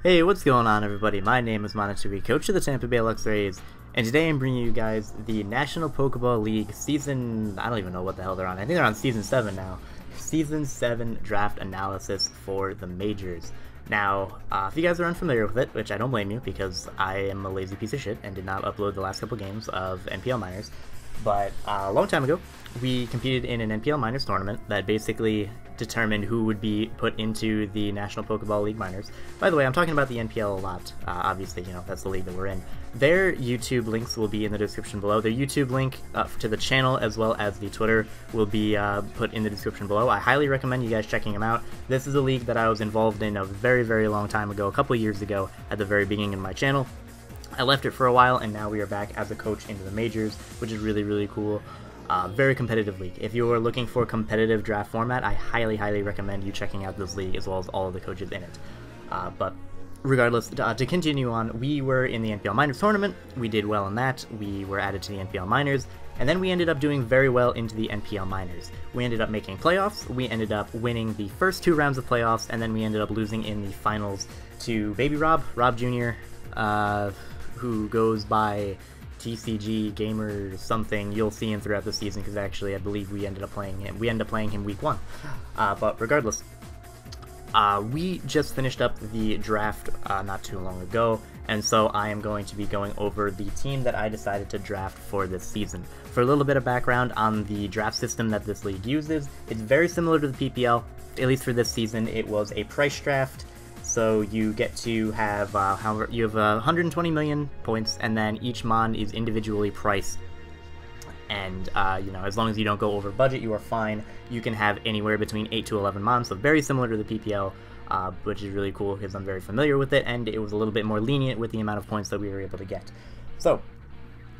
Hey, what's going on, everybody? My name is Monatui, coach of the Tampa Bay Luxrays, and today I'm bringing you guys the National Pokeball League season. I don't even know what the hell they're on. I think they're on season 7 now. Season 7 draft analysis for the majors. Now, if you guys are unfamiliar with it, which I don't blame you because I am a lazy piece of shit and did not upload the last couple games of NPL minors, but a long time ago, we competed in an NPL minors tournament that basically determined who would be put into the National Pokeball League minors. By the way, I'm talking about the NPL a lot. Obviously, you know, that's the league that we're in. Their YouTube links will be in the description below. Their YouTube link to the channel as well as the Twitter will be put in the description below. I highly recommend you guys checking them out. This is a league that I was involved in a very, very long time ago, a couple years ago at the very beginning of my channel. I left it for a while, and now we are back as a coach into the majors, which is really, really cool. Very competitive league. If you are looking for a competitive draft format, I highly, highly recommend you checking out this league as well as all of the coaches in it. But regardless, to continue on, we were in the NPL Minors tournament. We did well in that. We were added to the NPL Minors, and then we ended up doing very well into the NPL Minors. We ended up making playoffs. We ended up winning the first 2 rounds of playoffs, and then we ended up losing in the finals to Baby Rob Jr., who goes by TCG Gamer something. You'll see him throughout the season because actually I believe we ended up playing him. We ended up playing him week 1. But regardless, we just finished up the draft not too long ago, and so I am going to be going over the team that I decided to draft for this season. For a little bit of background on the draft system that this league uses, it's very similar to the PPL. At least for this season, it was a price draft. So you get to have, you have 120 million points, and then each mon is individually priced. And, you know, as long as you don't go over budget, you are fine. You can have anywhere between 8 to 11 mons, so very similar to the PPL, which is really cool because I'm very familiar with it, and it was a little bit more lenient with the amount of points that we were able to get. So,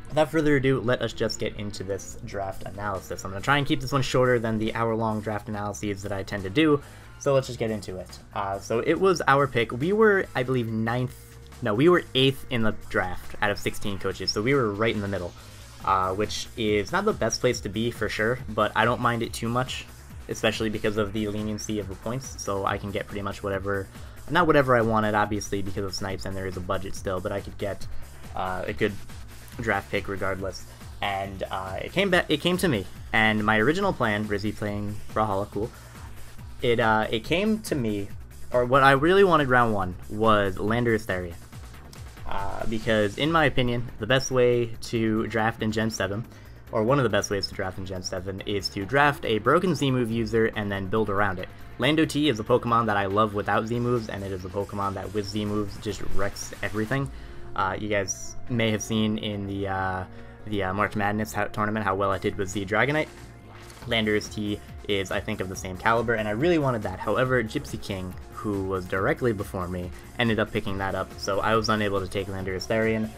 without further ado, let us just get into this draft analysis. I'm going to try and keep this one shorter than the hour-long draft analyses that I tend to do. So let's just get into it. So it was our pick. We were, I believe, we were 8th in the draft out of 16 coaches, so we were right in the middle, which is not the best place to be for sure, but I don't mind it too much, especially because of the leniency of the points, so I can get pretty much whatever, not whatever I wanted, obviously, because of snipes and there is a budget still, but I could get a good draft pick regardless. And it came to me, and my original plan, Rizzy playing Brawlhalla, cool. It came to me, or what I really wanted round 1 was Landorus Therian. Because in my opinion, the best way to draft in Gen 7, or one of the best ways to draft in Gen 7, is to draft a broken Z-move user and then build around it. Lando T is a Pokemon that I love without Z-moves, and it is a Pokemon that with Z-moves just wrecks everything. You guys may have seen in the March Madness tournament how well I did with Z Dragonite. Landorus T is, I think, of the same caliber, and I really wanted that. However, Gypsy King, who was directly before me, ended up picking that up, so I was unable to take Landorus Therian.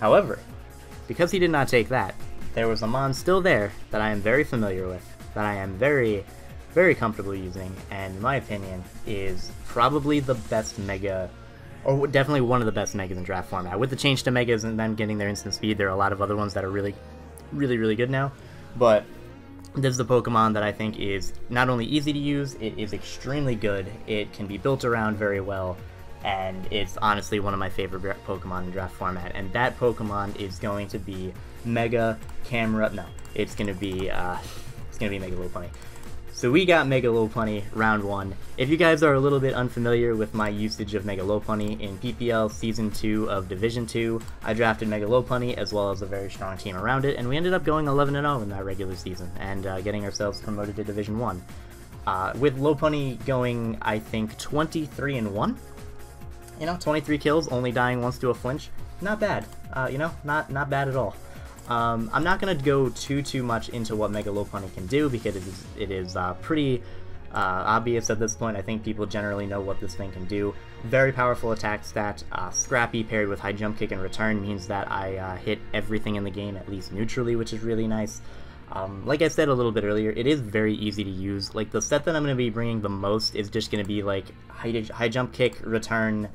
However, because he did not take that, there was a mon still there that I am very familiar with, that I am very, very comfortable using, and in my opinion, is probably the best Mega, or definitely one of the best Megas in draft format. With the change to Megas and them getting their instant speed, there are a lot of other ones that are really, really, really good now, but this is the Pokemon that I think is not only easy to use, it is extremely good, it can be built around very well, and it's honestly one of my favorite Pokemon in draft format. And that Pokemon is going to be Mega it's going to be Mega Lopunny. So we got Mega Lopunny round 1. If you guys are a little bit unfamiliar with my usage of Mega Lopunny in PPL Season 2 of Division 2, I drafted Mega Lopunny as well as a very strong team around it, and we ended up going 11-0 in that regular season, and getting ourselves promoted to Division 1. With Lopunny going, I think, 23-1? You know, 23 kills, only dying once to a flinch. Not bad. You know, not bad at all. I'm not going to go too much into what Mega Lopunny can do because it is pretty obvious at this point. I think people generally know what this thing can do. Very powerful attack stat. Scrappy paired with high jump kick and return means that I hit everything in the game at least neutrally, which is really nice. Like I said a little bit earlier, it is very easy to use. Like, the set that I'm going to be bringing the most is just going to be like high jump kick, return,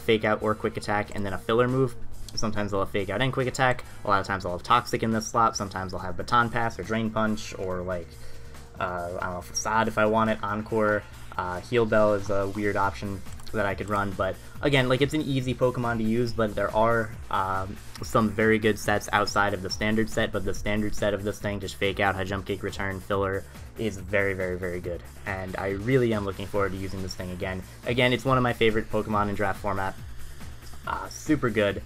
fake out or quick attack, and then a filler move. Sometimes they'll have Fake Out and Quick Attack, a lot of times they'll have Toxic in this slot, sometimes they'll have Baton Pass or Drain Punch, or like, I don't know, Facade if I want it, Encore, Heal Bell is a weird option. that I could run, but again, like, it's an easy Pokemon to use, but there are some very good sets outside of the standard set, but the standard set of this thing, just Fake Out, High Jump Kick, Return, Filler, is very, very, very good, and I really am looking forward to using this thing again. Again, it's one of my favorite Pokemon in draft format. Super good,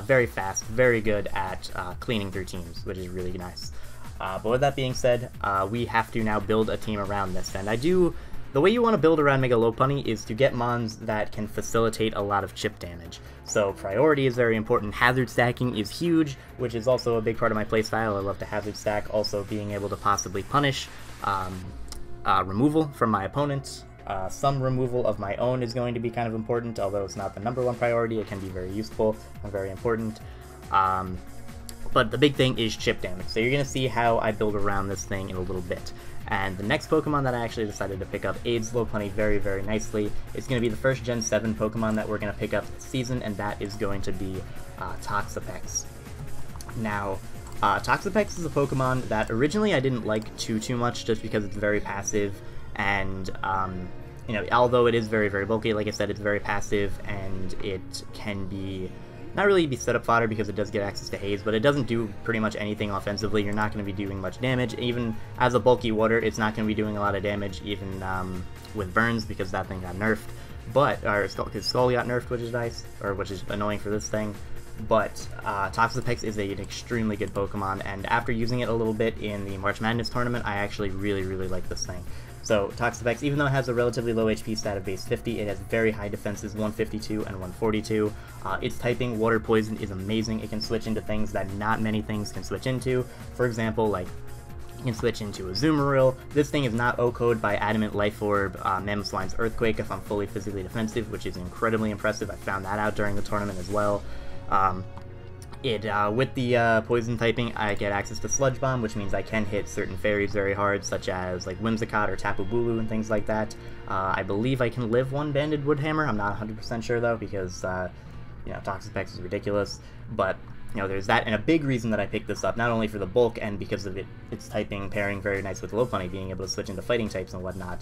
very fast, very good at cleaning through teams, which is really nice. But with that being said, we have to now build a team around this, and the way you want to build around Mega Lopunny is to get mons that can facilitate a lot of chip damage. So priority is very important, hazard stacking is huge, which is also a big part of my playstyle. I love to hazard stack, also being able to possibly punish removal from my opponent. Some removal of my own is going to be kind of important, although it's not the #1 priority. It can be very useful and very important. But the big thing is chip damage, so you're going to see how I build around this thing in a little bit. And the next Pokemon that I actually decided to pick up aids Lopunny very, very nicely. It's going to be the first Gen 7 Pokemon that we're going to pick up this season, and that is going to be Toxapex. Now, Toxapex is a Pokemon that originally I didn't like too much, just because it's very passive, and you know, although it is very, very bulky, like I said, it's very passive, and it can be not really be setup fodder because it does get access to haze, but it doesn't do pretty much anything offensively. You're not going to be doing much damage. Even as a bulky water, it's not going to be doing a lot of damage, even with burns, because that thing got nerfed. But, or Skull got nerfed, which is nice, or which is annoying for this thing. But Toxapex is an extremely good Pokemon, and after using it a little bit in the March Madness tournament, I actually really, really like this thing. So Toxapex, even though it has a relatively low HP stat of base 50, it has very high defenses, 152 and 142. Its typing, Water Poison, is amazing. It can switch into things that not many things can switch into. For example, like, you can switch into a Azumarill. This thing is not O-code by Adamant, Life Orb, Mamoswine's Earthquake if I'm fully physically defensive, which is incredibly impressive. I found that out during the tournament as well. With the poison typing, I get access to Sludge Bomb, which means I can hit certain fairies very hard, such as like Whimsicott or Tapu Bulu and things like that. I believe I can live one Banded Woodhammer. I'm not 100% sure though, because you know, Toxapex is ridiculous. But you know, there's that, and a big reason that I picked this up, not only for the bulk and because of its typing pairing very nice with Lopunny, being able to switch into fighting types and whatnot.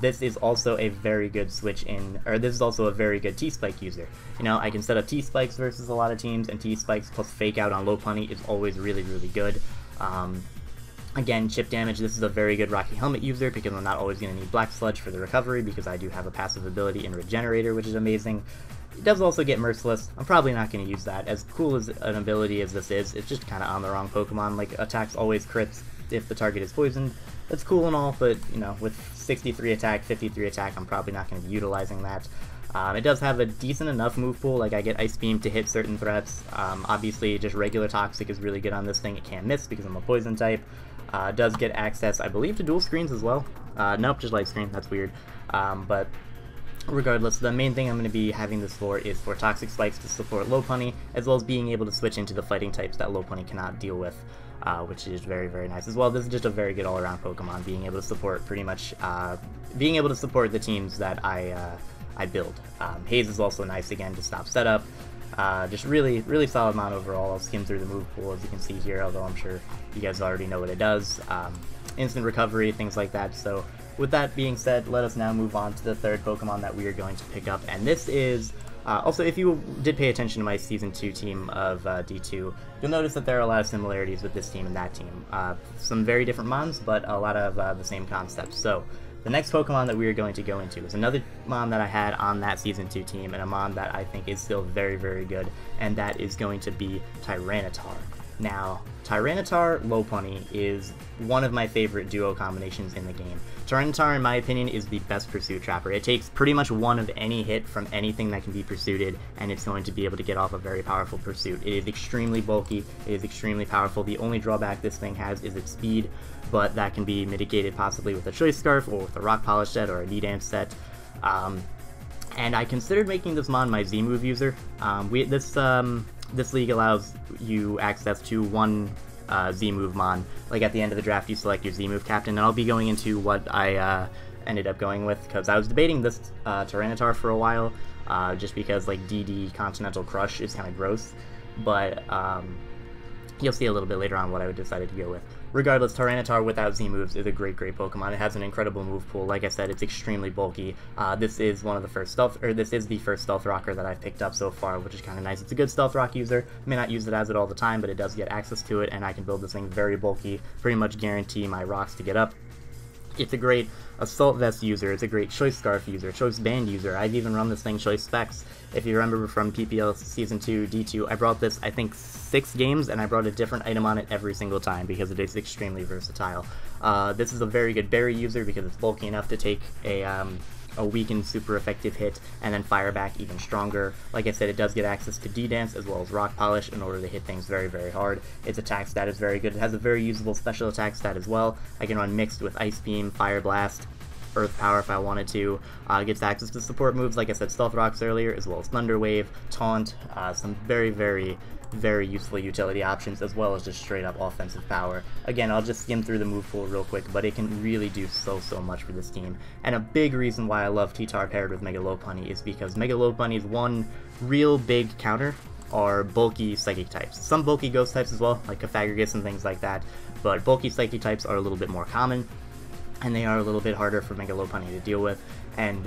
This is also a very good this is also a very good T-Spike user. You know, I can set up T-Spikes versus a lot of teams, and T-Spikes plus Fake Out on Lopunny is always really, really good. Again, chip damage, this is a very good Rocky Helmet user, because I'm not always going to need Black Sludge for the recovery, because I do have a passive ability in Regenerator, which is amazing. It does also get Merciless. I'm probably not going to use that. As cool as an ability as this is, it's just kind of on the wrong Pokemon. Like, attacks always crits if the target is poisoned. That's cool and all, but, you know, with 63 attack, 53 attack, I'm probably not going to be utilizing that. It does have a decent enough move pool, like I get Ice Beam to hit certain threats. Obviously, just regular Toxic is really good on this thing. It can't miss because I'm a poison type. Does get access, I believe, to dual screens as well. Nope, just light screen, that's weird. But regardless, the main thing I'm going to be having this for is for Toxic Spikes to support Lopunny, as well as being able to switch into the fighting types that Lopunny cannot deal with, which is very, very nice as well. This is just a very good all-around Pokemon, being able to support pretty much, being able to support the teams that I build. Haze is also nice, again, to stop setup. Just really, really solid mon overall. I'll skim through the move pool, as you can see here, although I'm sure you guys already know what it does. Instant recovery, things like that. So with that being said, let us now move on to the third Pokemon that we are going to pick up, and this is, also, if you did pay attention to my Season 2 team of D2, you'll notice that there are a lot of similarities with this team and that team. Some very different mons, but a lot of the same concepts. So the next Pokemon that we are going to go into is another mon that I had on that Season 2 team, and a mon that I think is still very, very good, and that is going to be Tyranitar. Now, Tyranitar Lopunny is one of my favorite duo combinations in the game. Tyranitar, in my opinion, is the best Pursuit Trapper. It takes pretty much one of any hit from anything that can be pursuited, and it's going to be able to get off a very powerful pursuit. It is extremely bulky, it is extremely powerful. The only drawback this thing has is its speed, but that can be mitigated possibly with a Choice Scarf, or with a Rock Polish set, or a Nidoran set. And I considered making this mon my Z-Move user. This league allows you access to one Z-Move mon. Like, at the end of the draft, you select your Z-Move captain, and I'll be going into what I ended up going with, because I was debating this Tyranitar for a while, just because, like, DD Continental Crush is kind of gross, but you'll see a little bit later on what I decided to go with. regardless, Tyranitar without Z moves is a great Pokemon. It has an incredible move pool. Like I said, it's extremely bulky. This is the first Stealth Rocker that I've picked up so far, which is kind of nice. It's a good Stealth Rock user. May not use it as it all the time, but it does get access to it, and I can build this thing very bulky, pretty much guarantee my rocks to get up. It's a great Assault Vest user, it's a great Choice Scarf user, Choice Band user. I've even run this thing Choice Specs. If you remember from PPL Season 2, D2, I brought this, I think, 6 games, and I brought a different item on it every single time because it is extremely versatile. This is a very good Berry user because it's bulky enough to take a weakened super effective hit and then fire back even stronger. Like I said, it does get access to D-Dance as well as Rock Polish in order to hit things very, very hard. Its attack stat is very good. It has a very usable special attack stat as well. I can run mixed with Ice Beam, Fire Blast, Earth Power if I wanted to. Gets access to support moves, like I said, Stealth Rocks earlier, as well as Thunder Wave, Taunt, some very, very useful utility options, as well as just straight up offensive power. Again, I'll just skim through the move pool real quick, but it can really do so much for this team. And a big reason why I love T-Tar paired with Mega Lopunny is because Mega Lopunny's one real big counter are bulky Psychic types. Some bulky Ghost types as well, like Cofagrigus and things like that, but bulky Psychic types are a little bit more common, and they are a little bit harder for Mega Lopunny to deal with. And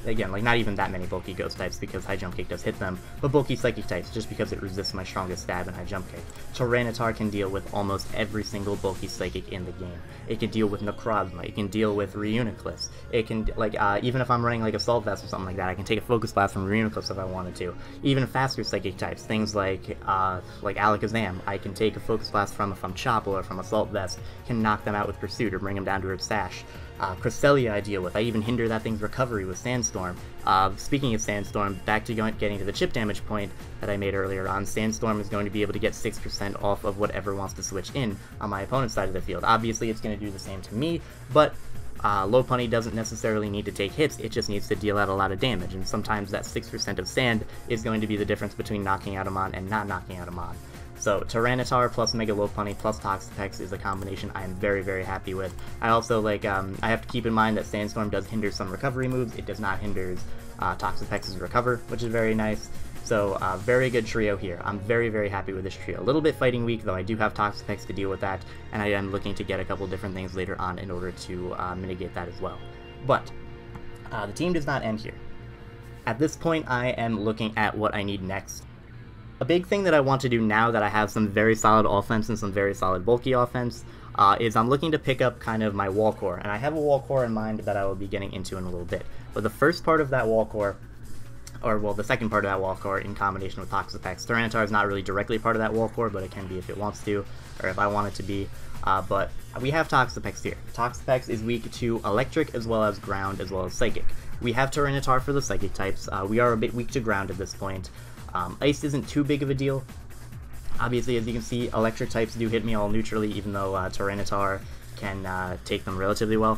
again, like not even that many bulky Ghost types because High Jump Kick does hit them, but bulky Psychic types just because it resists my strongest stab and High Jump Kick. Tyranitar can deal with almost every single bulky Psychic in the game. It can deal with Necrozma, it can deal with Reuniclus, it can, like, even if I'm running like Assault Vest or something like that, I can take a Focus Blast from Reuniclus if I wanted to. Even faster Psychic types, things like Alakazam, I can take a Focus Blast from if I'm Chopple or from Assault Vest, can knock them out with Pursuit or bring them down to its Sash. Cresselia I deal with. I even hinder that thing's recovery with Sandstorm. Speaking of Sandstorm, back to getting to the chip damage point that I made earlier on, Sandstorm is going to be able to get 6% off of whatever wants to switch in on my opponent's side of the field. Obviously, it's going to do the same to me, but Lopunny doesn't necessarily need to take hits, it just needs to deal out a lot of damage, and sometimes that 6% of Sand is going to be the difference between knocking out a Mon and not knocking out a Mon. So Tyranitar plus Mega Lopunny plus Toxapex is a combination I am very happy with. I also I have to keep in mind that Sandstorm does hinder some recovery moves. It does not hinder Toxapex's recover, which is very nice. So very good trio here. I'm very happy with this trio. A little bit fighting weak, though I do have Toxapex to deal with that, and I am looking to get a couple different things later on in order to mitigate that as well. But the team does not end here. At this point, I am looking at what I need next. A big thing that I want to do now that I have some very solid offense and some very solid bulky offense is I'm looking to pick up kind of my wall core, and I have a wall core in mind that I will be getting into in a little bit. But the first part of that wall core, or well, the second part of that wall core in combination with Toxapex. Tyranitar is not really directly part of that wall core, but it can be if it wants to, or if I want it to be. But we have Toxapex here. Toxapex is weak to Electric as well as Ground as well as Psychic. We have Tyranitar for the Psychic types. We are a bit weak to Ground at this point. Ice isn't too big of a deal. Obviously, as you can see, electric types do hit me all neutrally, even though Tyranitar can take them relatively well.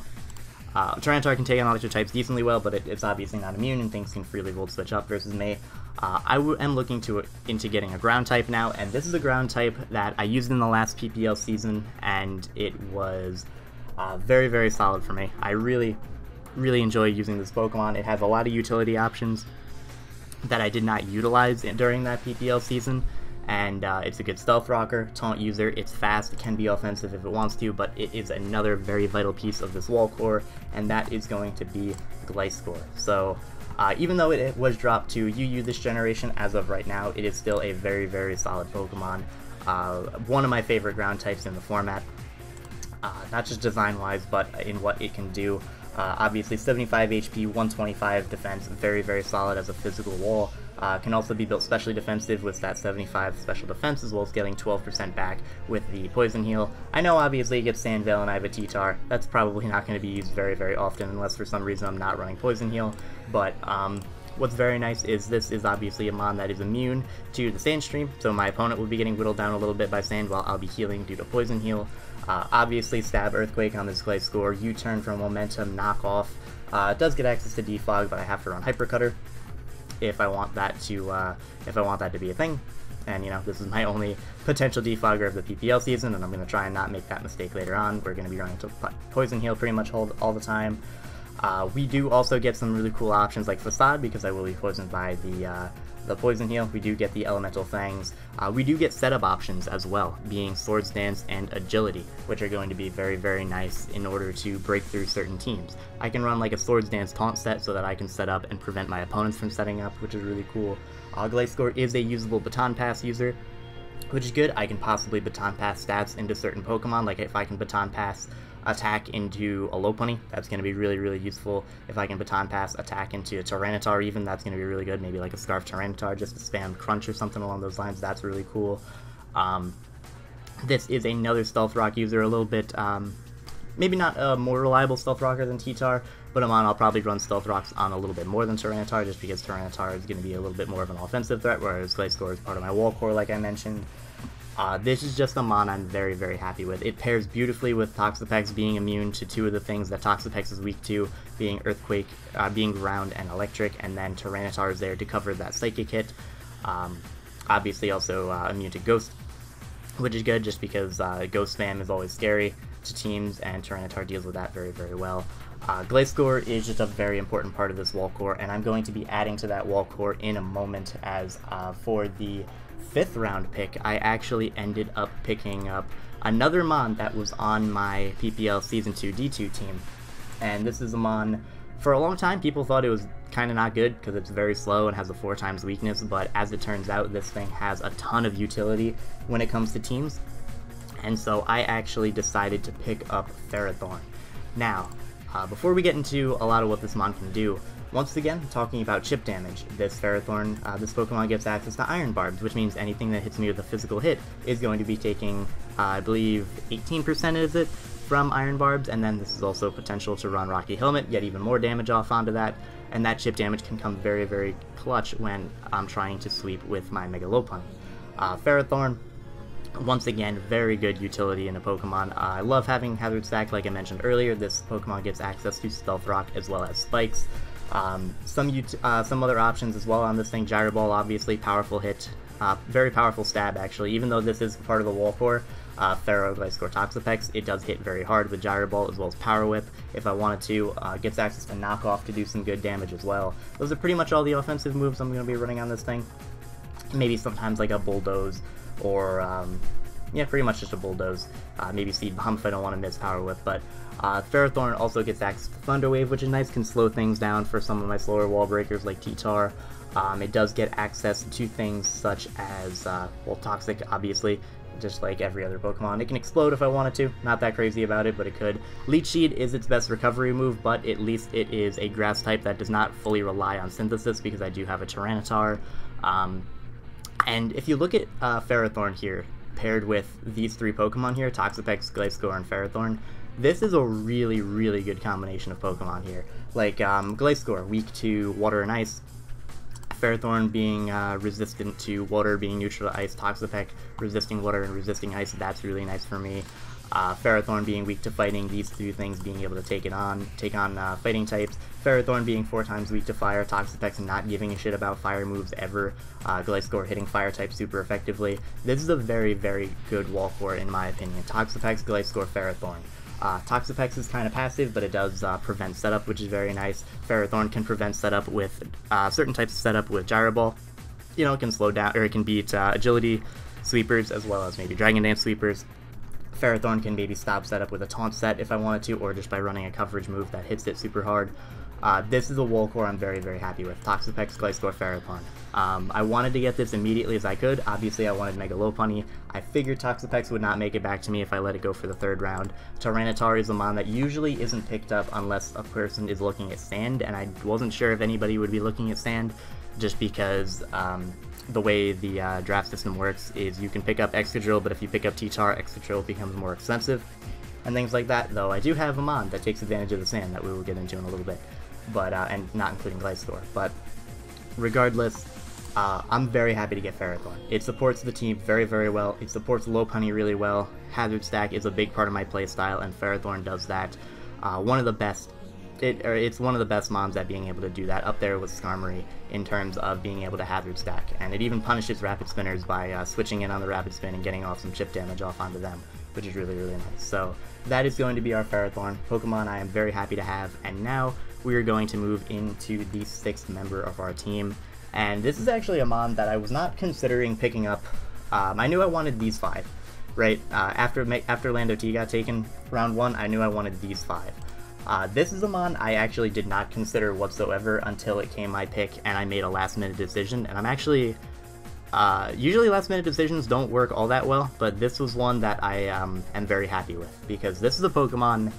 Tyranitar can take on electric types decently well, but it's obviously not immune, and things can freely volt switch up versus me. I am looking into getting a ground type now, and this is a ground type that I used in the last PPL season, and it was very solid for me. I really enjoy using this Pokemon. It has a lot of utility options that I did not utilize during that PPL season, and it's a good stealth rocker, taunt user, it's fast, it can be offensive if it wants to, but it is another very vital piece of this wall core, and that is going to be Gliscor. So even though it was dropped to UU this generation, as of right now, it is still a very solid Pokemon. One of my favorite ground types in the format, not just design-wise, but in what it can do. Obviously 75 HP, 125 defense, very solid as a physical wall. Can also be built specially defensive with that 75 special defense, as well as getting 12% back with the Poison Heal. I know obviously it gets Sandveil and I have a T-Tar. That's probably not going to be used very often unless for some reason I'm not running Poison Heal, but what's very nice is this is obviously a Mon that is immune to the Sand Stream, so my opponent will be getting whittled down a little bit by Sand while I'll be healing due to Poison Heal. Obviously Stab Earthquake on this Gliscor, U-Turn from Momentum, Knock Off. It does get access to Defog, but I have to run Hyper Cutter if I want that to be a thing. And you know, this is my only potential defogger of the PPL season, and I'm going to try and not make that mistake later on. We're going to be running to Poison Heal pretty much all the time. We do also get some really cool options like Facade, because I will be poisoned by the Poison Heal. We do get the Elemental Fangs. We do get setup options as well, being Swords Dance and Agility, which are going to be very, very nice in order to break through certain teams. I can run like a Swords Dance taunt set so that I can set up and prevent my opponents from setting up, which is really cool. Gliscor is a usable Baton Pass user, which is good. I can possibly Baton Pass stats into certain Pokemon, like if I can Baton Pass attack into a Lopunny, that's going to be really, really useful. If I can Baton Pass attack into a Tyranitar even, that's going to be really good. Maybe like a Scarf Tyranitar just to spam Crunch or something along those lines, that's really cool. This is another Stealth Rock user, a little bit, maybe not a more reliable Stealth Rocker than T-Tar, but I'll probably run Stealth Rocks on a little bit more than Tyranitar, just because Tyranitar is going to be a little bit more of an offensive threat, whereas Gliscor is part of my wall core, like I mentioned. This is just a mon I'm very, very happy with. It pairs beautifully with Toxapex being immune to two of the things that Toxapex is weak to, being Earthquake, being Ground, and Electric, and then Tyranitar is there to cover that Psychic hit. Obviously also immune to Ghost, which is good just because Ghost spam is always scary to teams, and Tyranitar deals with that very, very well. Gliscor is just a very important part of this wall core, and I'm going to be adding to that wall core in a moment, as for the 5th round pick, I actually ended up picking up another mon that was on my PPL Season 2 D2 team. And this is a mon, for a long time people thought it was kind of not good because it's very slow and has a 4x weakness, but as it turns out, this thing has a ton of utility when it comes to teams. And so I actually decided to pick up Ferrothorn. Now, before we get into a lot of what this mon can do, once again, talking about chip damage, this Ferrothorn, this Pokemon gets access to Iron Barbs, which means anything that hits me with a physical hit is going to be taking, I believe, 18% is it, from Iron Barbs, and then this is also potential to run Rocky Helmet, get even more damage off onto that, and that chip damage can come very, very clutch when I'm trying to sweep with my Mega Lopunny. Ferrothorn, once again, very good utility in a Pokemon. I love having Hazard Stack, like I mentioned earlier. This Pokemon gets access to Stealth Rock as well as Spikes. Some other options as well on this thing. Gyro Ball, obviously, powerful hit. Very powerful stab, actually. Even though this is part of the wall core, Pharaoh, Gliscor, Toxapex, it does hit very hard with Gyro Ball as well as Power Whip. If I wanted to, gets access to Knock Off to do some good damage as well. Those are pretty much all the offensive moves I'm going to be running on this thing. Maybe sometimes like a Bulldoze, or yeah, pretty much just a Bulldoze. Maybe Seed Bomb if I don't want to miss Power Whip, but Ferrothorn also gets access to Thunder Wave, which is nice, can slow things down for some of my slower wall breakers like T-Tar. It does get access to things such as, well, Toxic, obviously, just like every other Pokemon. It can explode if I wanted to, not that crazy about it, but it could. Leech Seed is its best recovery move, but at least it is a grass type that does not fully rely on Synthesis, because I do have a Tyranitar. And if you look at Ferrothorn here, paired with these three Pokemon here, Toxapex, Gliscor, and Ferrothorn, this is a really, really good combination of Pokemon here. Like, Gliscor, weak to Water and Ice, Ferrothorn being resistant to Water, being neutral to Ice, Toxapex resisting Water and resisting Ice, that's really nice for me. Ferrothorn being weak to Fighting, these two things being able to take on Fighting types. Ferrothorn being 4x weak to Fire, Toxapex not giving a shit about Fire moves ever, Gliscor hitting Fire type super effectively. This is a very, very good wall core in my opinion. Toxapex, Gliscor, Ferrothorn. Toxapex is kind of passive, but it does prevent setup, which is very nice. Ferrothorn can prevent setup with certain types of setup with Gyro Ball. You know, it can slow down, or it can beat Agility sweepers as well as maybe Dragon Dance sweepers. Ferrothorn can maybe stop setup with a taunt set if I wanted to, or just by running a coverage move that hits it super hard. This is a wall core I'm very, very happy with. Toxapex, Gliscor, Ferrothorn. I wanted to get this immediately as I could. Obviously, I wanted Mega Lopunny. I figured Toxapex would not make it back to me if I let it go for the 3rd round. Tyranitar is a mon that usually isn't picked up unless a person is looking at Sand, and I wasn't sure if anybody would be looking at Sand, just because the way the draft system works is you can pick up Excadrill, but if you pick up T-Tar, Excadrill becomes more expensive, and things like that, though I do have a mon that takes advantage of the Sand that we will get into in a little bit, but and not including Gliscor. But regardless, I'm very happy to get Ferrothorn. It supports the team very, very well. It supports Lopunny really well. Hazard Stack is a big part of my playstyle, and Ferrothorn does that. One of the best. It's one of the best mons at being able to do that, up there with Skarmory in terms of being able to Hazard Stack, and it even punishes Rapid Spinners by switching in on the Rapid Spin and getting off some chip damage off onto them, which is really, really nice. So that is going to be our Ferrothorn Pokemon I am very happy to have, and now we are going to move into the 6th member of our team. And this is actually a mon that I was not considering picking up. I knew I wanted these 5, right? After Lando T got taken round 1, I knew I wanted these 5. This is a mon I actually did not consider whatsoever until it came my pick and I made a last-minute decision. And I'm actually... usually last-minute decisions don't work all that well, but this was one that I am very happy with, because this is a Pokemon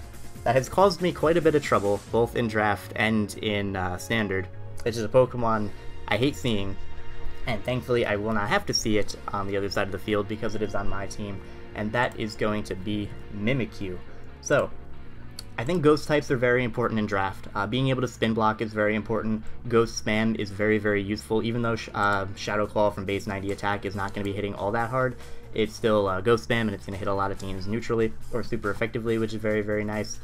that has caused me quite a bit of trouble, both in draft and in Standard. It's just a Pokemon I hate seeing, and thankfully I will not have to see it on the other side of the field because it is on my team, and that is going to be Mimikyu. So, I think Ghost types are very important in draft. Being able to Spin Block is very important. Ghost Spam is very, very useful, even though Shadow Claw from base 90 attack is not going to be hitting all that hard. It's still Ghost Spam, and it's going to hit a lot of teams neutrally or super effectively, which is very, very nice.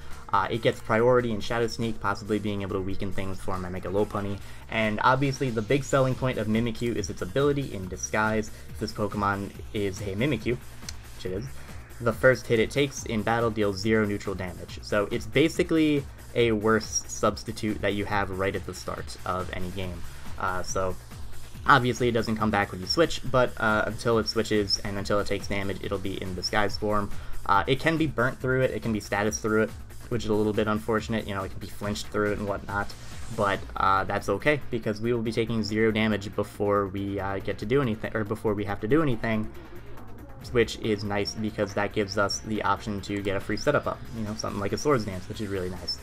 It gets priority in Shadow Sneak, possibly being able to weaken things for my Mega Lopunny. And obviously, the big selling point of Mimikyu is its ability in Disguise. If this Pokemon is a Mimikyu, which it is, the first hit it takes in battle deals 0 neutral damage. So it's basically a worse substitute that you have right at the start of any game. So obviously it doesn't come back when you switch, but until it switches and until it takes damage, it'll be in Disguise form. It can be burnt through it, it can be status through it, which is a little bit unfortunate. You know, it can be flinched through it and whatnot, but that's okay, because we will be taking 0 damage before we get to do anything, or before we have to do anything, which is nice because that gives us the option to get a free setup up, you know, something like a Swords Dance, which is really nice.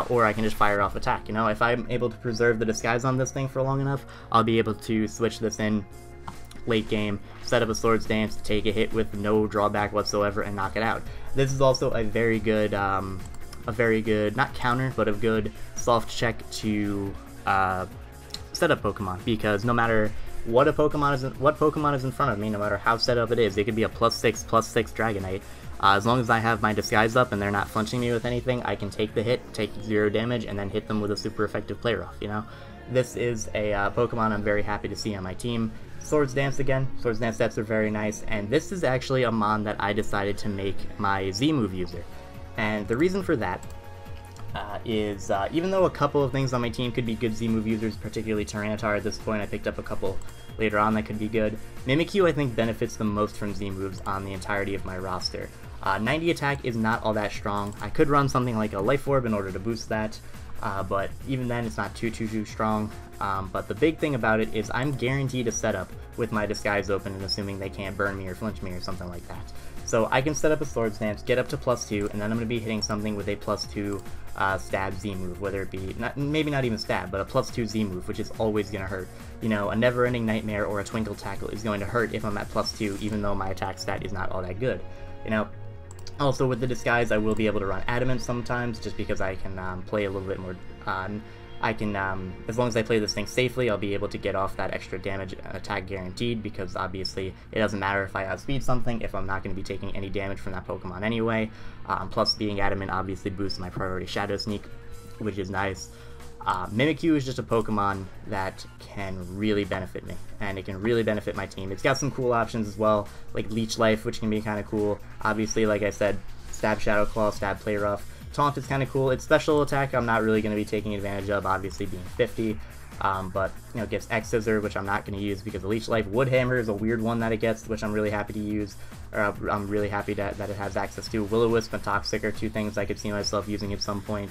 Or I can just fire off attack, you know, if I'm able to preserve the Disguise on this thing for long enough, I'll be able to switch this in late game, set up a Swords Dance, take a hit with no drawback whatsoever, and knock it out. This is also a very good, not counter, but a good soft check to set up Pokemon, because no matter what Pokemon is in front of me, no matter how set up it is, it could be a +6 Dragonite. As long as I have my Disguise up and they're not flinching me with anything, I can take the hit, take 0 damage, and then hit them with a super effective Play Rough, you know? This is a Pokemon I'm very happy to see on my team. Swords Dance again. Swords Dance stats are very nice, and this is actually a mon that I decided to make my Z-move user. And the reason for that is even though a couple of things on my team could be good Z-move users, particularly Tyranitar at this point, I picked up a couple later on that could be good. Mimikyu, I think, benefits the most from Z-moves on the entirety of my roster. 90 attack is not all that strong. I could run something like a Life Orb in order to boost that, but even then it's not too strong. But the big thing about it is I'm guaranteed a setup with my Disguise open, and assuming they can't burn me or flinch me or something like that. So I can set up a Swords Dance, get up to +2, and then I'm going to be hitting something with a +2 stab Z move, whether it be, maybe not even stab, but a +2 Z move, which is always going to hurt. You know, a Never Ending Nightmare or a Twinkle Tackle is going to hurt if I'm at +2, even though my attack stat is not all that good. You know, also with the Disguise, I will be able to run Adamant sometimes, just because I can play a little bit more, as long as I play this thing safely, I'll be able to get off that extra damage attack guaranteed, because obviously it doesn't matter if I outspeed something if I'm not going to be taking any damage from that Pokemon anyway. Plus being Adamant obviously boosts my priority Shadow Sneak, which is nice. Mimikyu is just a Pokemon that can really benefit me, and it can really benefit my team. It's got some cool options as well, like Leech Life, which can be kind of cool. Obviously, like I said, Stab Shadow Claw, Stab Play Rough. Taunt is kind of cool. Its special attack I'm not really going to be taking advantage of, obviously being 50, but you know, it gets X Scissor, which I'm not going to use because the Leech Life. Wood Hammer is a weird one that it gets, which I'm really happy to use, or I'm really happy that it has access to. Will-O-Wisp and Toxic are 2 things I could see myself using at some point.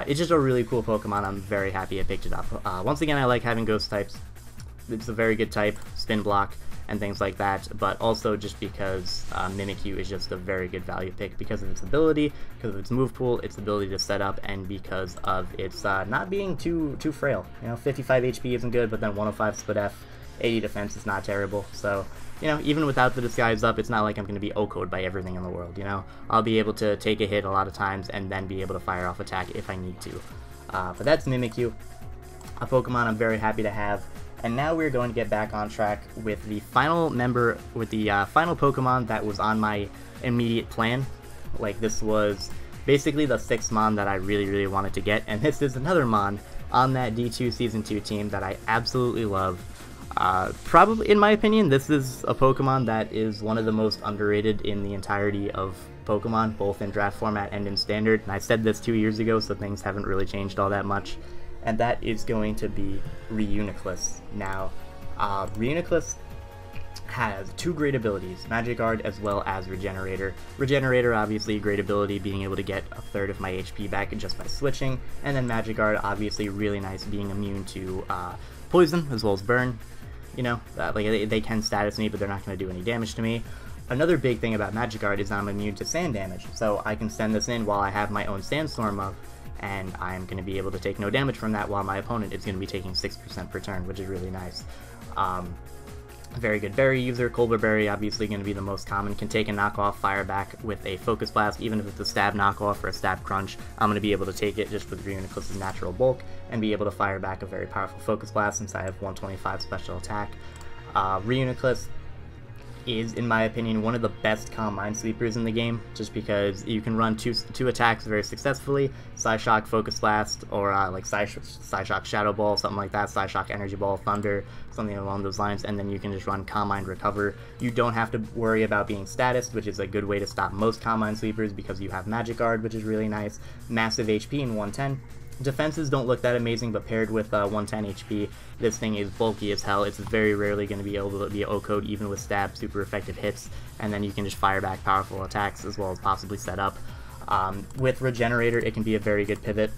It's just a really cool Pokemon. I'm very happy I picked it up. Once again, I like having Ghost types. It's a very good type, Spin Block, and things like that, but also just because Mimikyu is just a very good value pick because of its ability, because of its move pool, its ability to set up, and because of its not being too frail. You know, 55 HP isn't good, but then 105 Split F, 80 defense is not terrible. So, you know, even without the Disguise up, it's not like I'm going to be OHKO'd by everything in the world, you know? I'll be able to take a hit a lot of times and then be able to fire off attack if I need to. But that's Mimikyu, a Pokemon I'm very happy to have. And now we're going to get back on track with the final member, with the final Pokemon that was on my immediate plan. Like, this was basically the 6th Mon that I really wanted to get, and this is another Mon on that D2 Season 2 team that I absolutely love. Probably, in my opinion, this is a Pokemon that is one of the most underrated in the entirety of Pokemon, both in draft format and in standard, and I said this 2 years ago, so things haven't really changed all that much, and that is going to be Reuniclus. Now, Reuniclus has 2 great abilities, Magic Guard as well as Regenerator. Regenerator, obviously, great ability, being able to get a third of my HP back just by switching, and then Magic Guard, obviously, really nice, being immune to Poison as well as Burn. You know, like they can status me, but they're not going to do any damage to me. Another big thing about Magic Guard is I'm immune to sand damage, so I can send this in while I have my own Sandstorm up, and I'm going to be able to take no damage from that while my opponent is going to be taking 6% per turn, which is really nice. Very good berry user. Colbur Berry, obviously going to be the most common, can take a knockoff, fire back with a Focus Blast, even if it's a stab knockoff or a stab crunch. I'm going to be able to take it just with Reuniclus' natural bulk and be able to fire back a very powerful Focus Blast since I have 125 special attack. Reuniclus is, in my opinion, one of the best Calm Minesweepers in the game, just because you can run two attacks very successfully, Psyshock, Focus Blast, or like Psyshock Shadow Ball, something like that, Psyshock Energy Ball, Thunder, something along those lines, and then you can just run Calm Mind Recover. You don't have to worry about being statused, which is a good way to stop most Calm Minesweepers because you have Magic Guard, which is really nice, massive HP in 110. Defenses don't look that amazing, but paired with 110 HP, this thing is bulky as hell. It's very rarely going to be able to be O-code even with stab, super effective hits, and then you can just fire back powerful attacks as well as possibly set up. With Regenerator, it can be a very good pivot.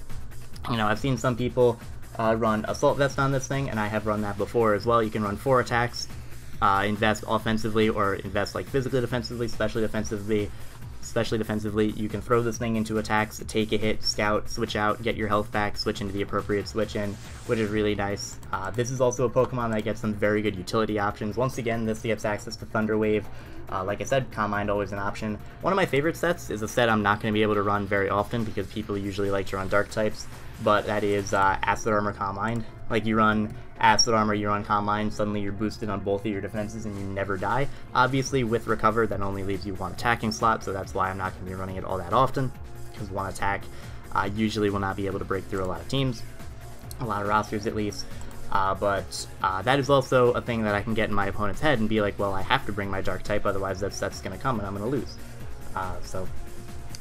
You know, I've seen some people run Assault Vest on this thing, and I have run that before as well. You can run 4 attacks, invest offensively or invest like physically defensively, especially defensively. You can throw this thing into attacks, take a hit, scout, switch out, get your health back, switch into the appropriate switch in, which is really nice. This is also a Pokemon that gets some very good utility options. Once again, this gets access to Thunder Wave. Like I said, Calm Mind always an option. One of my favorite sets is a set I'm not going to be able to run very often because people usually like to run Dark types, but that is Acid Armor, Calm Mind. Like, you run Acid Armor, you run Calm Mind, suddenly you're boosted on both of your defenses and you never die. Obviously, with Recover, that only leaves you 1 attacking slot, so that's why I'm not going to be running it all that often, because 1 attack usually will not be able to break through a lot of teams, a lot of rosters at least. But that is also a thing that I can get in my opponent's head and be like, well, I have to bring my Dark type, otherwise that set's going to come and I'm going to lose. So,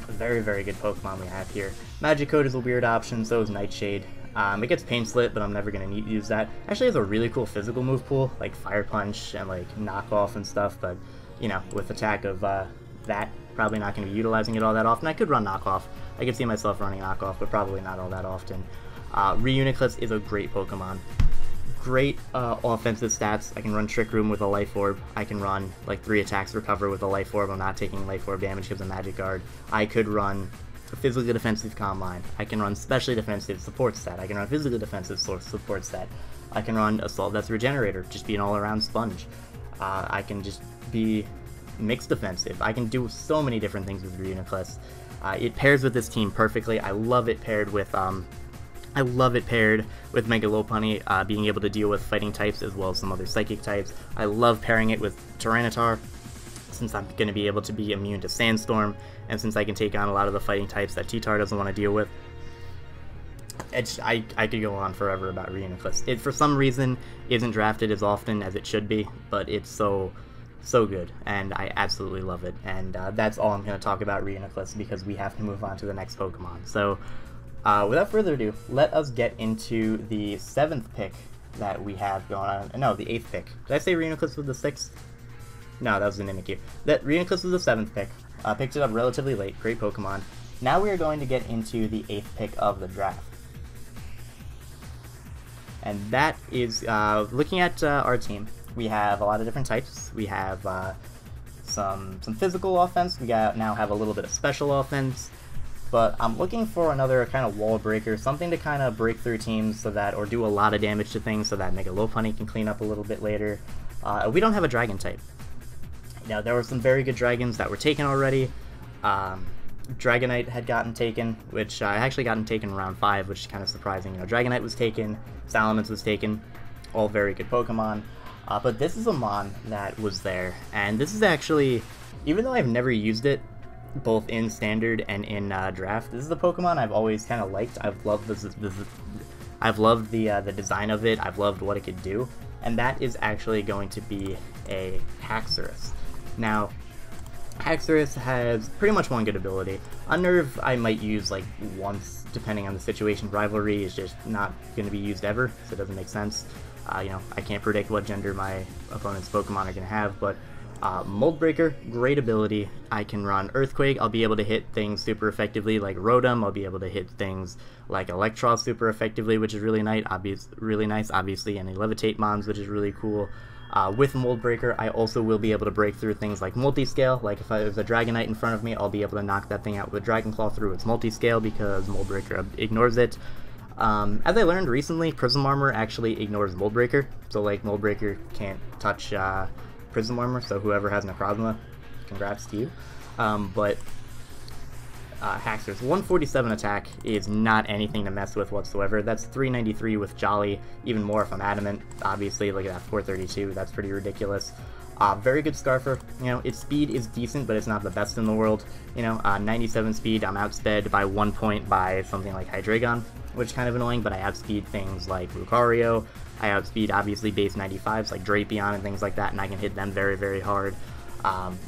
a very, very good Pokemon we have here. Magic Coat is a weird option, so is Nightshade. It gets Pain Slit, but I'm never going to use that. Actually, it has a really cool physical move pool, like Fire Punch and like Knockoff and stuff, but, you know, with attack of that, probably not going to be utilizing it all that often. I could run Knockoff. I could see myself running Knockoff, but probably not all that often. Reuniclus is a great Pokemon. Great offensive stats. I can run Trick Room with a Life Orb. I can run like 3 attacks Recover with a Life Orb. I'm not taking Life Orb damage because of Magic Guard. I could run physically defensive Calm Mind. I can run specially defensive support set. I can run physically defensive support set. I can run Assault Vest Regenerator, just be an all-around sponge. I can just be mixed defensive. I can do so many different things with Reuniclus. It pairs with this team perfectly. I love it paired with Mega Lopunny, being able to deal with fighting types as well as some other psychic types. I love pairing it with Tyranitar, since I'm going to be able to be immune to Sandstorm, and since I can take on a lot of the fighting types that T-Tar doesn't want to deal with. I could go on forever about Reuniclus. It, for some reason, isn't drafted as often as it should be, but it's so good, and I absolutely love it. And that's all I'm going to talk about Reuniclus, because we have to move on to the next Pokemon. So, without further ado, let us get into the 7th pick that we have going on. No, the 8th pick. Did I say Reuniclus was the 6th? No, that was an Mimikyu. That Reuniclus was the 7th pick. Picked it up relatively late. Great Pokemon. Now we are going to get into the 8th pick of the draft. And that is, looking at our team, we have a lot of different types. We have some physical offense. We now have a little bit of special offense. But I'm looking for another kind of wall breaker, something to kind of break through teams so that, or do a lot of damage to things so that Mega Lopunny can clean up a little bit later. We don't have a dragon type. Now, there were some very good dragons that were taken already. Dragonite had gotten taken, which I actually gotten taken in round 5, which is kind of surprising. You know, Dragonite was taken, Salamence was taken, all very good Pokemon. But this is a Mon that was there, and this is actually, even though I've never used it, both in Standard and in Draft, this is a Pokemon I've always kind of liked. I've loved I've loved the design of it. I've loved what it could do, and that is actually going to be a Haxorus. Now, Haxorus has pretty much one good ability. Unnerve I might use like once, depending on the situation. Rivalry is just not going to be used ever, so it doesn't make sense. You know, I can't predict what gender my opponent's Pokemon are going to have, but Mold Breaker, great ability. I can run Earthquake, I'll be able to hit things super effectively like Rotom, I'll be able to hit things like Electros super effectively, which is really nice, obviously, and Levitate Mons, which is really cool. With Mold Breaker, I also will be able to break through things like Multiscale. Like if there's a Dragonite in front of me, I'll be able to knock that thing out with Dragon Claw through its Multiscale because Mold Breaker ignores it. As I learned recently, Prism Armor actually ignores Mold Breaker, so like Mold Breaker can't touch Prism Armor, so whoever has Necrozma, congrats to you. Haxorus, 147 attack is not anything to mess with whatsoever. That's 393 with Jolly, even more if I'm Adamant. Obviously, look at that, 432, that's pretty ridiculous. Very good Scarfer. You know, its speed is decent, but it's not the best in the world. You know, 97 speed, I'm outsped by 1 point by something like Hydreigon, which is kind of annoying, but I outspeed things like Lucario. I outspeed, obviously, base 95s like Drapion and things like that, and I can hit them very, very hard.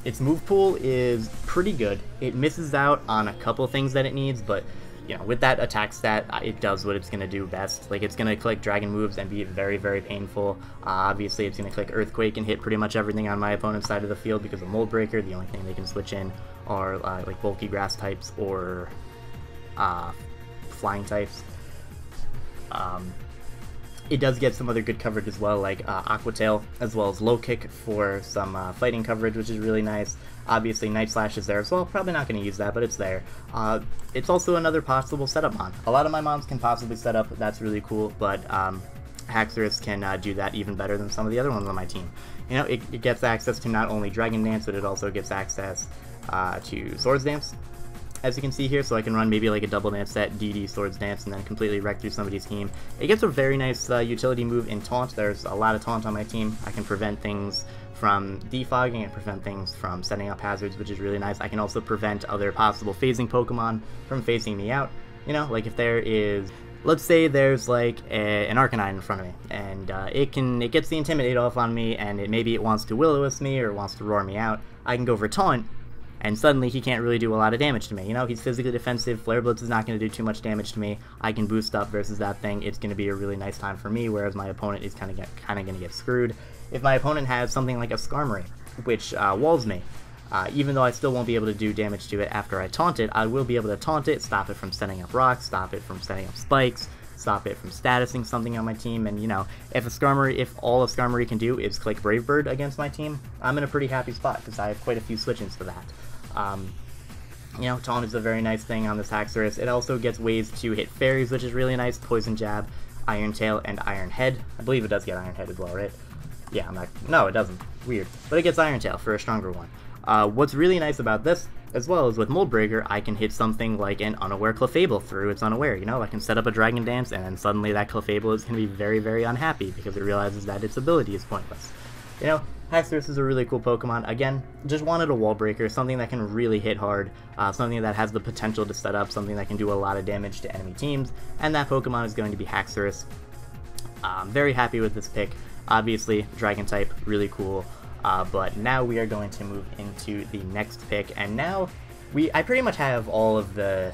Its move pool is pretty good. It misses out on a couple things that it needs, but you know, with that attack stat, it does what it's going to do best. Like, it's going to click dragon moves and be very, very painful. Obviously, it's going to click Earthquake and hit pretty much everything on my opponent's side of the field because of Mold Breaker. The only thing they can switch in are like bulky grass types or flying types. It does get some other good coverage as well, like Aqua Tail, as well as Low Kick for some fighting coverage, which is really nice. Obviously, Night Slash is there as well. Probably not going to use that, but it's there. It's also another possible setup mon. A lot of my mons can possibly set up. That's really cool, but Haxorus can do that even better than some of the other ones on my team. You know, it gets access to not only Dragon Dance, but it also gets access to Swords Dance, as you can see here, so I can run maybe like a double dance set, DD, Swords Dance, and then completely wreck through somebody's team. It gets a very nice utility move in Taunt. There's a lot of Taunt on my team. I can prevent things from defogging and prevent things from setting up hazards, which is really nice. I can also prevent other possible phasing Pokemon from phasing me out. You know, like if there is, let's say there's like an Arcanine in front of me, and it gets the Intimidate off on me, and maybe it wants to Will-O-Wisp me or wants to roar me out. I can go for Taunt, and suddenly he can't really do a lot of damage to me. You know, he's physically defensive, Flare Blitz is not going to do too much damage to me. I can boost up versus that thing. It's going to be a really nice time for me, whereas my opponent is kind of going to get screwed. If my opponent has something like a Skarmory, which walls me, even though I still won't be able to do damage to it after I taunt it, I will be able to taunt it, stop it from setting up rocks, stop it from setting up spikes, stop it from statusing something on my team, and you know, if all a Skarmory can do is click Brave Bird against my team, I'm in a pretty happy spot, because I have quite a few switch-ins for that. You know, Taunt is a very nice thing on this Haxorus. It also gets ways to hit fairies, which is really nice. Poison Jab, Iron Tail, and Iron Head. I believe it does get Iron Head as well, right? Yeah, no, it doesn't. Weird. But it gets Iron Tail for a stronger one. What's really nice about this, as well as with Mold Breaker, I can hit something like an Unaware Clefable through its Unaware. You know, I can set up a Dragon Dance, and then suddenly that Clefable is going to be very, very unhappy because it realizes that its ability is pointless. You know, Haxorus is a really cool Pokemon. Again, just wanted a Wall Breaker, something that can really hit hard, something that has the potential to set up, something that can do a lot of damage to enemy teams, and that Pokemon is going to be Haxorus. Very happy with this pick. Obviously, Dragon type, really cool. But now we are going to move into the next pick, and now I pretty much have all of the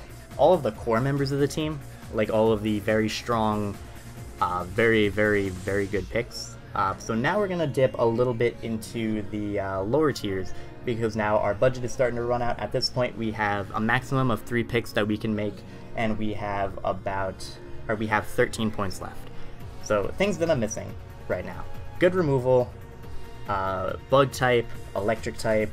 core members of the team, like all of the very strong, very, very, very good picks. So now we're going to dip a little bit into the lower tiers, because now our budget is starting to run out. At this point, we have a maximum of 3 picks that we can make, and we have 13 points left. So things that I'm missing right now: good removal, bug type, electric type.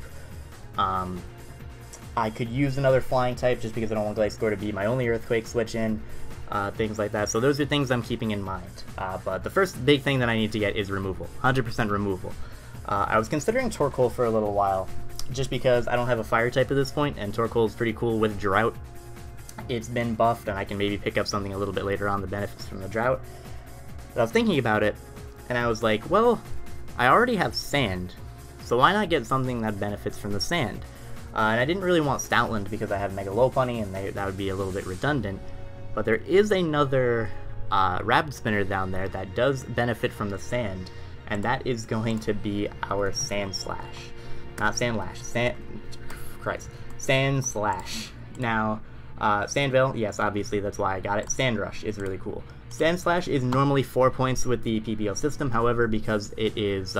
I could use another flying type just because I don't want Gliscor to be my only earthquake switch in. Things like that. So those are things I'm keeping in mind. But the first big thing that I need to get is removal. 100% removal. I was considering Torkoal for a little while, just because I don't have a fire type at this point, and Torkoal is pretty cool with Drought. It's been buffed, and I can maybe pick up something a little bit later on that benefits from the Drought. But I was thinking about it, and I was like, well, I already have Sand, so why not get something that benefits from the Sand? And I didn't really want Stoutland because I have Mega Lopunny, and that would be a little bit redundant. But there is another Rapid Spinner down there that does benefit from the Sand, and that is going to be our Sand Slash. Not Sand Lash. Christ. Sand Slash. Now, Sandville, yes, obviously that's why I got it. Sand Rush is really cool. Sand Slash is normally 4 points with the PPL system, however, because it is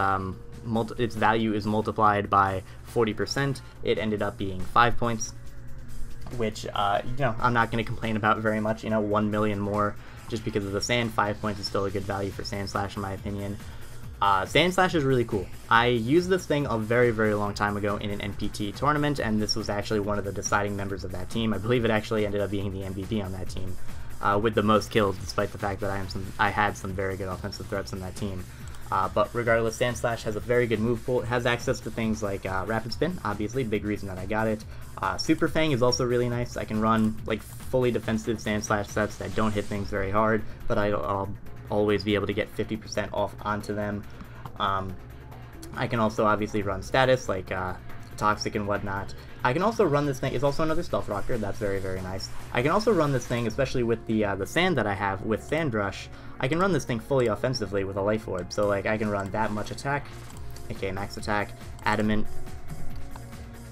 its value is multiplied by 40%, it ended up being 5 points, which, I'm not going to complain about very much. 1 million more just because of the sand. 5 points is still a good value for Sand Slash, in my opinion. Sand Slash is really cool. I used this thing a very, very long time ago in an NPT tournament, and this was actually one of the deciding members of that team. I believe it actually ended up being the MVP on that team, with the most kills, despite the fact that I had some very good offensive threats in that team. But regardless, Sand Slash has a very good move pool. It has access to things like Rapid Spin, obviously, big reason that I got it. Super Fang is also really nice. I can run like fully defensive Sand Slash sets that don't hit things very hard, but I'll always be able to get 50% off onto them. I can also obviously run status like Toxic and whatnot. I can also run this thing. It's also another stealth rocker. That's very, very nice. I can also run this thing, especially with the sand that I have with Sand Rush. I can run this thing fully offensively with a life orb. So like I can run that much attack, aka max attack, adamant.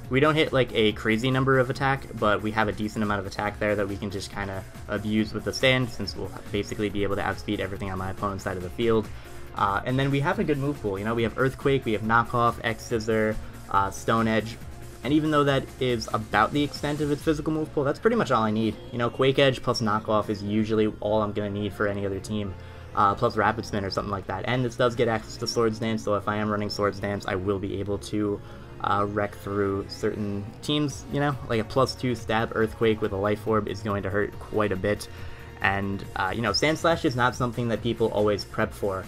We don't hit like a crazy number of attack, but we have a decent amount of attack there that we can just kind of abuse with the sand, since we'll basically be able to outspeed everything on my opponent's side of the field. And then we have a good move pool. We have Earthquake, we have Knockoff, X-Scissor, Stone Edge, and even though that is about the extent of its physical move pool, that's pretty much all I need. Quake Edge plus Knockoff is usually all I'm going to need for any other team, plus Rapid Spin or something like that. And this does get access to Swords Dance, so if I am running Swords Dance, I will be able to wreck through certain teams. Like a +2 stab Earthquake with a Life Orb is going to hurt quite a bit. And, Sand Slash is not something that people always prep for,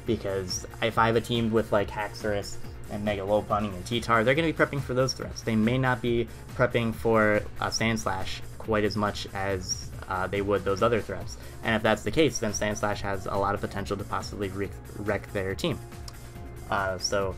because if I have a team with like Haxorus and Mega Lopunny and T-Tar, they're going to be prepping for those threats. They may not be prepping for Sand Slash quite as much as they would those other threats. And if that's the case, then Sand Slash has a lot of potential to possibly wreck their team. So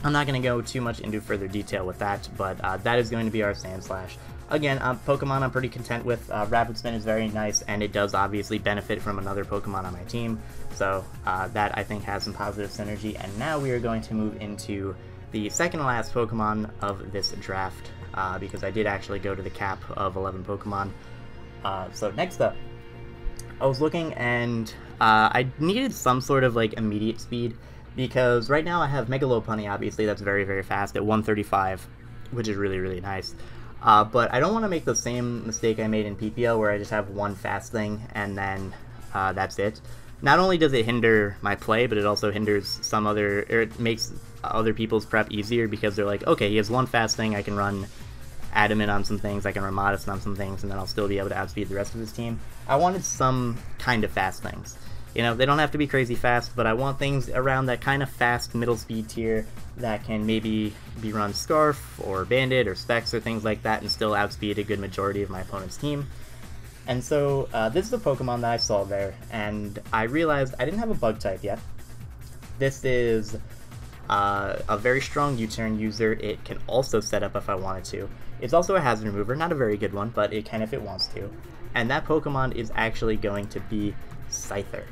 I'm not going to go too much into further detail with that, but that is going to be our Sand Slash. Again, Pokemon I'm pretty content with. Rapid Spin is very nice, and it does obviously benefit from another Pokemon on my team, so that I think has some positive synergy. And now we are going to move into the second to last Pokemon of this draft, because I did actually go to the cap of 11 Pokemon. So next up, I was looking, and I needed some sort of like immediate speed, because right now I have Mega Lopunny, obviously, that's very, very fast at 135, which is really, really nice. But I don't want to make the same mistake I made in PPL, where I just have one fast thing and then that's it. Not only does it hinder my play, but it also hinders it makes other people's prep easier, because they're like, okay, he has one fast thing, I can run Adamant on some things, I can run Modest on some things, and then I'll still be able to outspeed the rest of his team. I wanted some kind of fast things. They don't have to be crazy fast, but I want things around that kind of fast middle speed tier that can maybe be run Scarf or Bandit or Specs or things like that and still outspeed a good majority of my opponent's team. And so this is a Pokemon that I saw there, and I realized I didn't have a bug type yet. This is a very strong U-turn user. It can also set up if I wanted to. It's also a hazard remover, not a very good one, but it can if it wants to. And that Pokemon is actually going to be Scyther.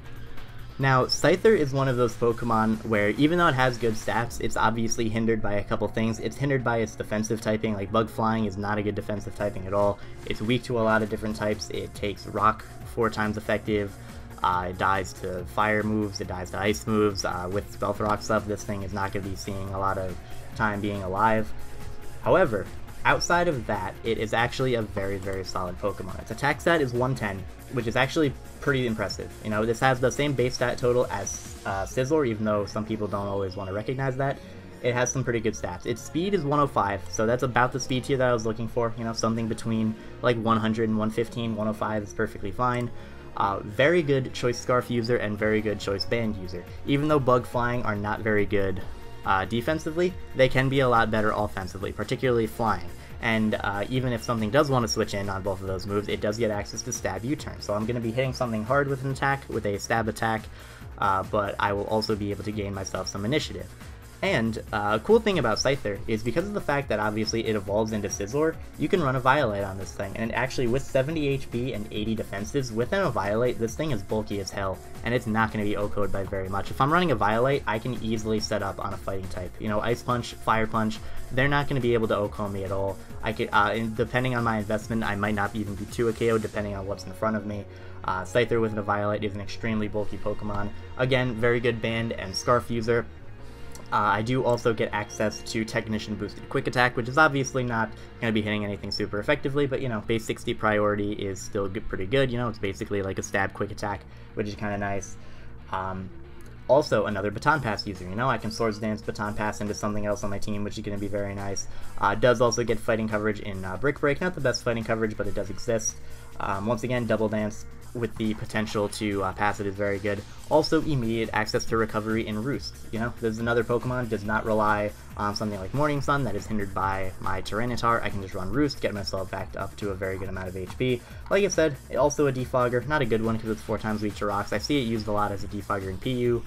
Now, Scyther is one of those Pokemon where, even though it has good stats, it's obviously hindered by a couple things. It's hindered by its defensive typing, like Bug Flying is not a good defensive typing at all. It's weak to a lot of different types. It takes Rock 4 times effective. It dies to Fire moves, it dies to Ice moves. With Stealth Rock stuff, this thing is not going to be seeing a lot of time being alive. However, outside of that, it is actually a very, very solid Pokemon. Its attack stat is 110, which is actually pretty impressive. This has the same base stat total as Sizzler, even though some people don't always want to recognize that. It has some pretty good stats. Its speed is 105, so that's about the speed tier that I was looking for. Something between like 100 and 115, 105 is perfectly fine. Very good Choice Scarf user and very good Choice Band user. Even though Bug Flying are not very good defensively, they can be a lot better offensively, particularly flying. And even if something does want to switch in on both of those moves, it does get access to Stab U-turn. So I'm going to be hitting something hard with an attack, with a Stab attack, but I will also be able to gain myself some initiative. And a cool thing about Scyther is because of the fact that obviously it evolves into Scizor, you can run a Violate on this thing, and actually with 70 HP and 80 defenses, within a Violate, this thing is bulky as hell, and it's not going to be OHKO'd by very much. If I'm running a Violate, I can easily set up on a fighting type. You know, Ice Punch, Fire Punch, they're not going to be able to OHKO me at all. I could, depending on my investment, I might not even be 2 KO depending on what's in front of me. Scyther with a Violate is an extremely bulky Pokemon. Again, very good Band and Scarf user. I do also get access to Technician Boosted Quick Attack, which is obviously not going to be hitting anything super effectively, but, you know, base 60 priority is still pretty good. You know, it's basically like a stab Quick Attack, which is kind of nice. Also, another Baton Pass user. You know, I can Swords Dance Baton Pass into something else on my team, which is going to be very nice. Does also get fighting coverage in Brick Break. Not the best fighting coverage, but it does exist. Once again, Double Dance with the potential to pass it is very good. Also, immediate access to recovery in Roost. You know, there's another Pokemon, does not rely on something like Morning Sun that is hindered by my Tyranitar. I can just run Roost, get myself backed up to a very good amount of HP. Like I said, also a Defogger, not a good one because it's 4 times weak to rocks. I see it used a lot as a Defogger in PU.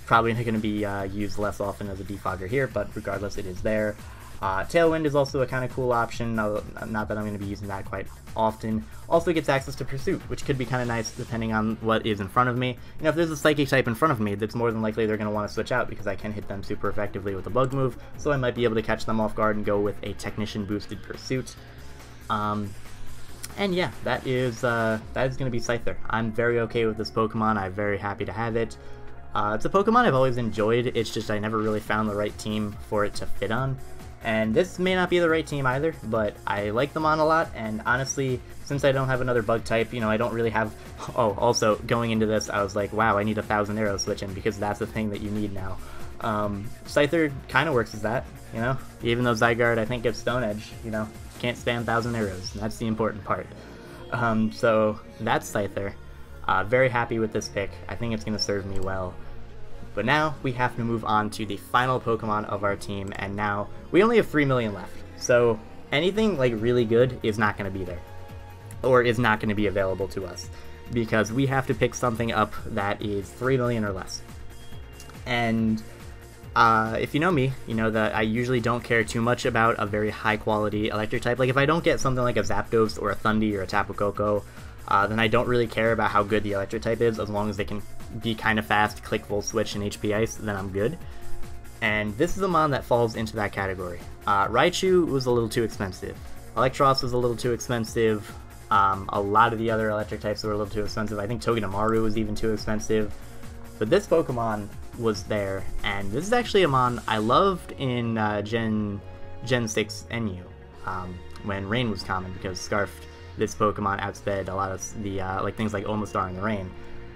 Probably not going to be used less often as a Defogger here, but regardless, it is there. Tailwind is also a kind of cool option, not that I'm going to be using that quite often. Also gets access to Pursuit, which could be kind of nice depending on what is in front of me. You know, if there's a Psychic type in front of me, that's more than likely they're going to want to switch out because I can hit them super effectively with a Bug move, so I might be able to catch them off guard and go with a Technician boosted Pursuit. And yeah, that is going to be Scyther. I'm very okay with this Pokemon, I'm very happy to have it. It's a Pokemon I've always enjoyed, it's just I never really found the right team for it to fit on. And this may not be the right team either, but I like them on a lot, and honestly, since I don't have another bug type, you know, I don't really have... Oh, also, going into this, I was like, wow, I need 1,000 arrows switching, because that's the thing that you need now. Scyther kind of works as that, you know? Even though Zygarde, I think, gets Stone Edge, you know? Can't spam 1,000 arrows, and that's the important part. So, that's Scyther. Very happy with this pick. I think it's going to serve me well. But now we have to move on to the final Pokemon of our team, and now we only have 3 million left. So anything like really good is not going to be there, or is not going to be available to us, because we have to pick something up that is 3 million or less. And if you know me, you know that I usually don't care too much about a very high quality electric type. Like if I don't get something like a Zapdos or a Thundy or a Tapu Koko, then I don't really care about how good the electric type is, as long as they can be kind of fast, click Volt Switch, and HP Ice, then I'm good. And this is a mon that falls into that category. Raichu was a little too expensive. Electros was a little too expensive. A lot of the other electric types were a little too expensive. I think Togedemaru was even too expensive. But this Pokemon was there, and this is actually a mon I loved in Gen 6 NU, when Rain was common, because Scarfed this Pokemon outsped a lot of the like things like Omastar in the Rain.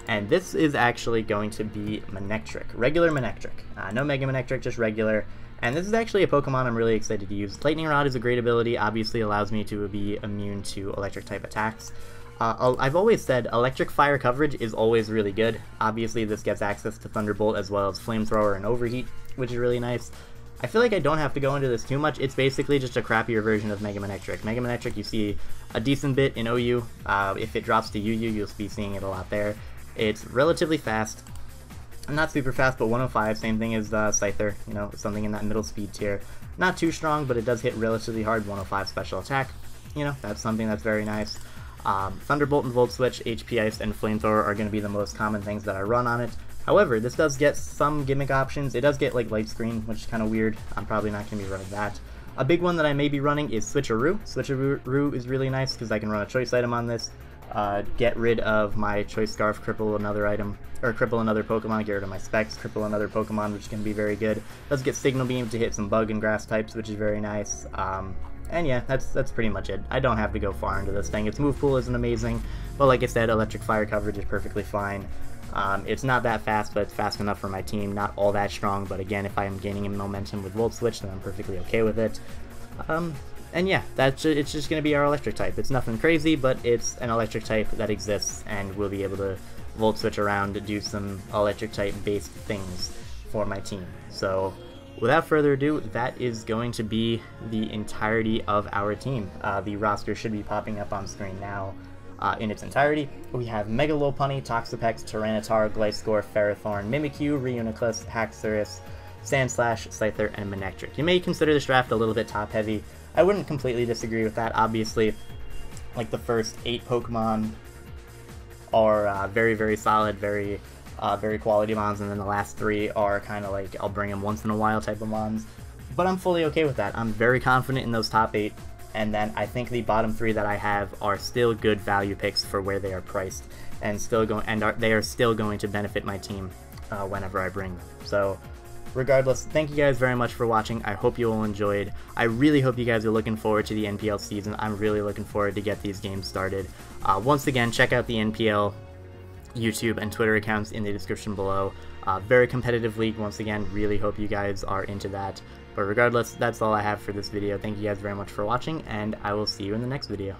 And this is actually going to be Manectric, regular Manectric. No Mega Manectric, just regular. And this is actually a Pokemon I'm really excited to use. Lightning Rod is a great ability, obviously allows me to be immune to electric type attacks. I've always said electric fire coverage is always really good. Obviously this gets access to Thunderbolt as well as Flamethrower and Overheat, which is really nice. I feel like I don't have to go into this too much. It's basically just a crappier version of Mega Manectric. Mega Manectric you see a decent bit in OU. If it drops to UU, you'll be seeing it a lot there. It's relatively fast. Not super fast, but 105, same thing as Scyther, you know, something in that middle speed tier. Not too strong, but it does hit relatively hard, 105 special attack. You know, that's something that's very nice. Thunderbolt and Volt Switch, HP Ice, and Flamethrower are going to be the most common things that I run on it. However, this does get some gimmick options. It does get, like, Light Screen, which is kind of weird. I'm probably not going to be running that. A big one that I may be running is Switcheroo. Switcheroo is really nice because I can run a choice item on this. Get rid of my Choice Scarf, cripple another item, or cripple another Pokemon, get rid of my Specs, cripple another Pokemon, which is going to be very good. Does get Signal Beam to hit some Bug and Grass types, which is very nice. And yeah, that's pretty much it. I don't have to go far into this thing. Its move pool isn't amazing, but like I said, electric fire coverage is perfectly fine. It's not that fast, but it's fast enough for my team. Not all that strong, but again, if I am gaining in momentum with Volt Switch, then I'm perfectly okay with it. And yeah, it's just going to be our electric type. It's nothing crazy, but it's an electric type that exists, and we'll be able to Volt Switch around to do some electric type based things for my team. So without further ado, that is going to be the entirety of our team. The roster should be popping up on screen now in its entirety. We have Mega Lopunny, Toxapex, Tyranitar, Gliscor, Ferrothorn, Mimikyu, Reuniclus, Haxorus, Sandslash, Scyther, and Manectric. You may consider this draft a little bit top-heavy. I wouldn't completely disagree with that. Obviously, like the first 8 Pokemon are very, very solid, very quality mons, and then the last 3 are kind of like I'll bring them once in a while type of mons. But I'm fully okay with that. I'm very confident in those top 8, and then I think the bottom 3 that I have are still good value picks for where they are priced, and they are still going to benefit my team whenever I bring them. So regardless, thank you guys very much for watching. I hope you all enjoyed. I really hope you guys are looking forward to the NPL season. I'm really looking forward to get these games started. Once again, check out the NPL YouTube and Twitter accounts in the description below. Very competitive league, once again. Really hope you guys are into that. But regardless, that's all I have for this video. Thank you guys very much for watching, and I will see you in the next video.